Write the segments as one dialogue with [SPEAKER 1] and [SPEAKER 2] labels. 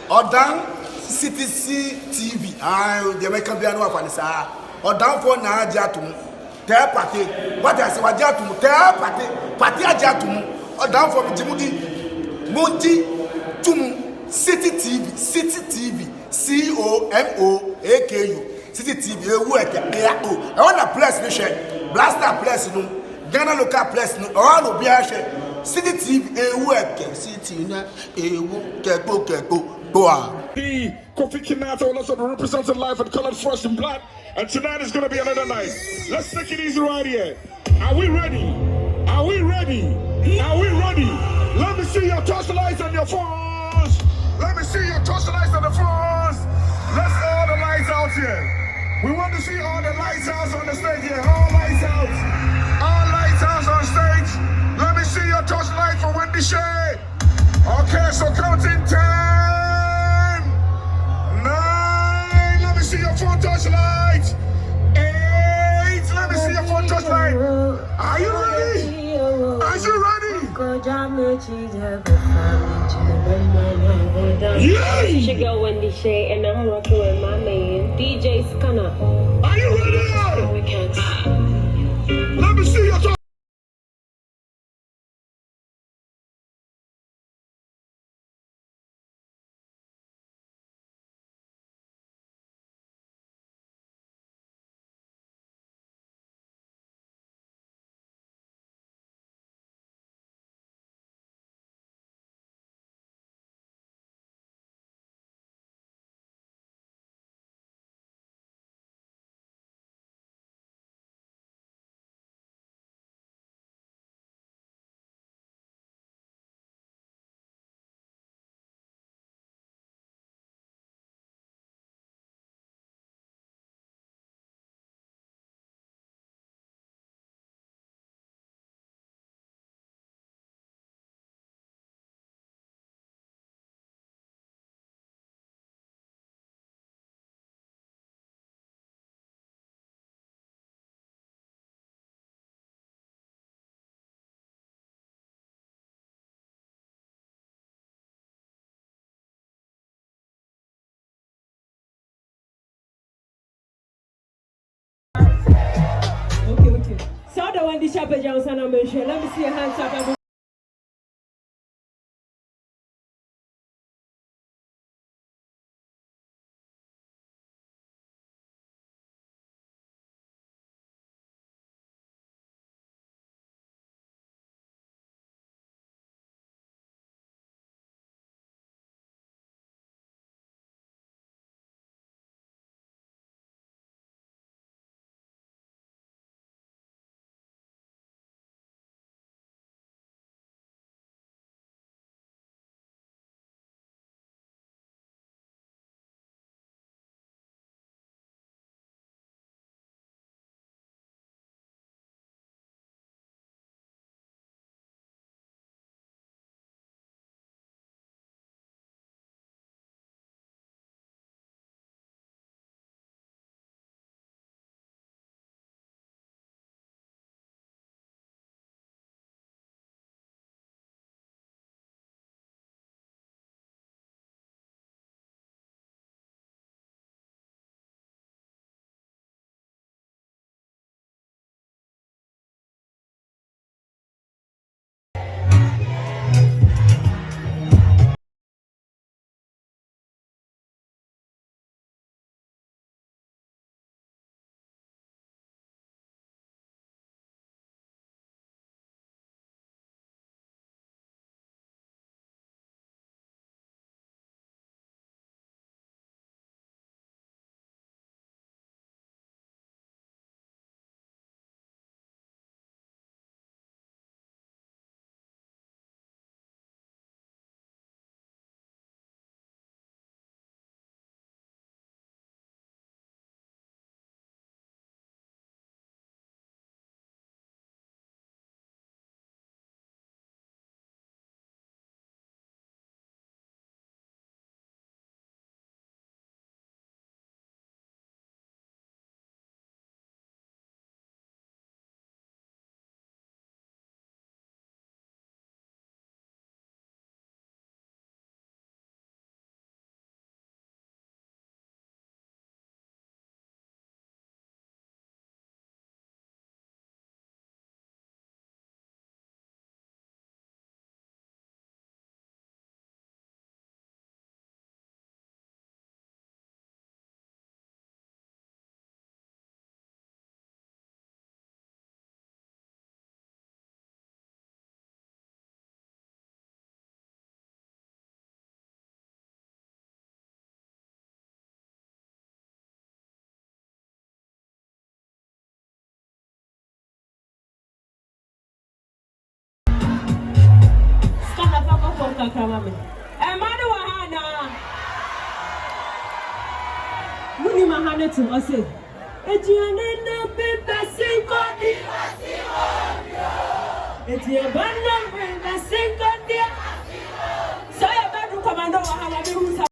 [SPEAKER 1] Odan CTC TV. The American piano of Anissa. Odan for na Jatum. Tell party. What I say, what Jatum? Tell party. Party Jatum. Odan for Jimudi. Monty Tumu. City TV. City TV. COMOAKU. City TV. I want a place, Blaster place, no. Ghana local place, no. All of the City TV, City,
[SPEAKER 2] The Kofi Kinata will also be represented live and colored first in black. And tonight is going to be another night. Let's take it easy right here. Are we ready? Are we ready? Are we ready? Let me see your torchlights on your phones. Let me see your torchlights on the phones. Let's all the lights out here. We want to see all the lights out on the stage here. All lights out. All lights out on stage. Let me see your torchlight for Wendy Shay. Okay, so counting 10, 9. Let me see your phone torchlight. 8. Let me see your phone torchlight. Are you ready? Are you ready?
[SPEAKER 3] Yeah. She go Wendy Shay and I'm rocking with my man DJ Skunner.
[SPEAKER 2] Are you ready? Let me see your torchlight.
[SPEAKER 3] Okay. So the one the Shepherd Johnson, let me see your hands up. kakra ma me. Mane wa ha na. Muni ma ha ne to o say. Ejiane na be basinko di. Ejiane banna be basinko di. So ya bedroom commando wa ha na be who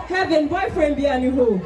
[SPEAKER 3] Kevin, boyfriend be a new home.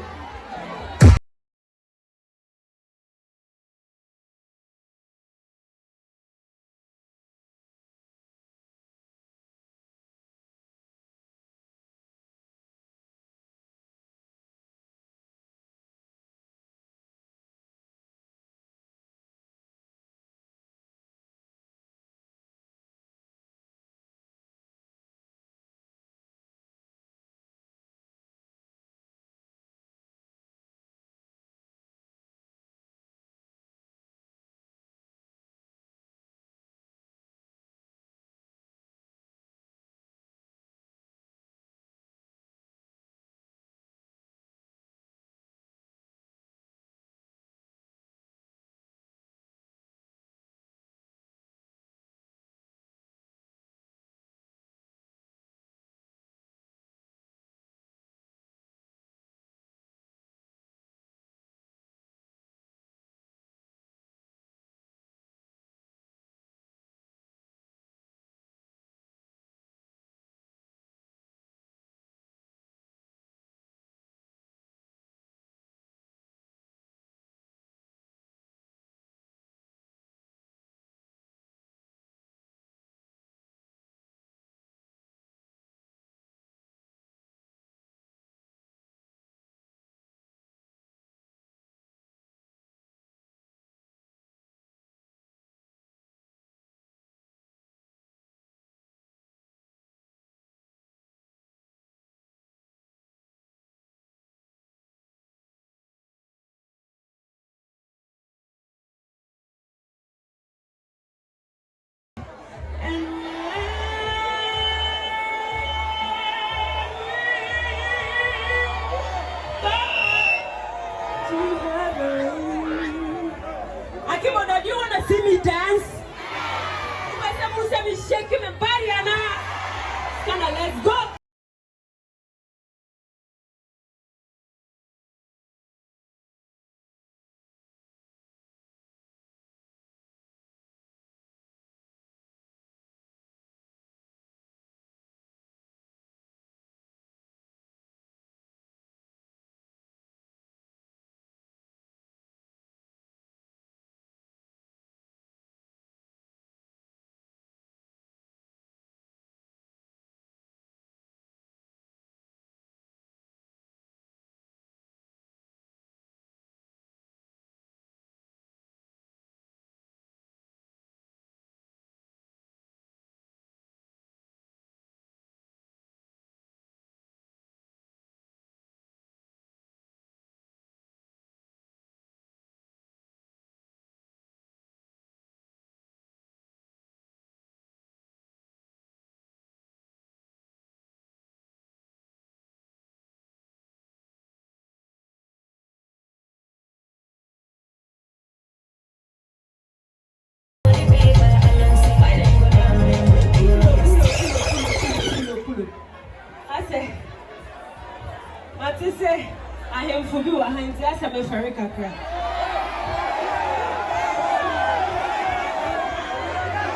[SPEAKER 3] hands, yes, I'm a ferry kakra.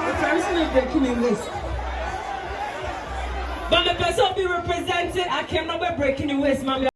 [SPEAKER 3] The person is breaking in this. But the person be represented, I cannot be breaking the waist, ma'am.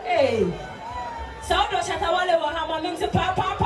[SPEAKER 3] Hey, so do Shatawale wa hama minti papa.